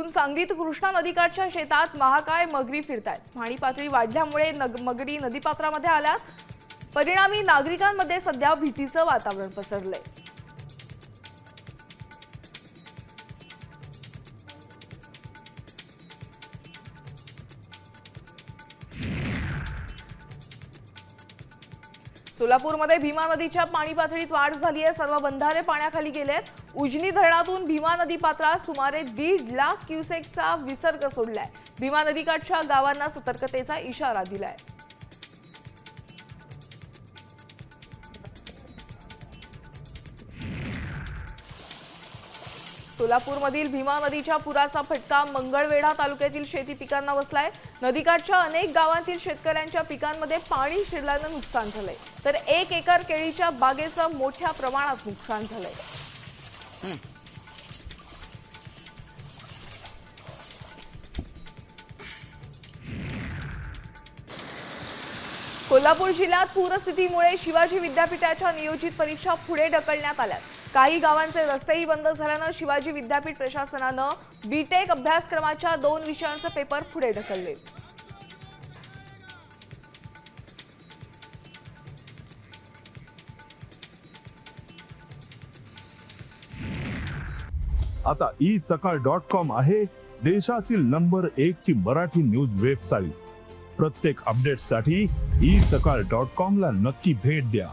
इथून सांगलीत कृष्णा नदीकाठच्या शेतात महाकाय मगरी फिरतायत। पाणी पातळी वाढल्यामुळे मगरी नदीपात्रामध्ये आल्यात। परिणामी नागरिकांमध्ये सध्या भीतीचं वातावरण पसरलंय। सोलापूरमध्ये भीमा नदीच्या पाणी पातळीत वाढ झाली आहे। सर्व बंधारे पाण्याखाली गेलेत। उजनी धरणातून भीमा नदी पात्रात सुमारे 1.5 लाख क्युसेकचा विसर्ग सोडलाय। भीमा नदीकाठच्या गावांना सतर्कतेचा इशारा दिलाय। सोलापूरमधील भीमा नदीच्या पुराचा फटका मंगळवेढा तालुक्यातील शेती पिकांना बसलाय। नदीकाठच्या अनेक गावांतील शेतकऱ्यांच्या पिकांमध्ये पाणी शिरल्यानं नुकसान झालंय, तर 1 एकर केळीच्या बागेचं मोठ्या प्रमाणात नुकसान झालंय। कोल्हापूर जिल्ह्यात पूरस्थितीमुळे शिवाजी विद्यापीठाच्या नियोजित परीक्षा पुढे ढकलण्यात आल्या। काही गावांचे रस्तेही बंद झाल्यानं शिवाजी विद्यापीठ प्रशासनानं बीटेक अभ्यासक्रमाच्या 2 विषयांचे पेपर पुढे ढकलले। आता isakal.com आहे देशातील नंबर 1 ची मराठी न्यूज वेबसाईट। प्रत्येक अपडेटसाठी isakal.com ला नक्की भेट द्या।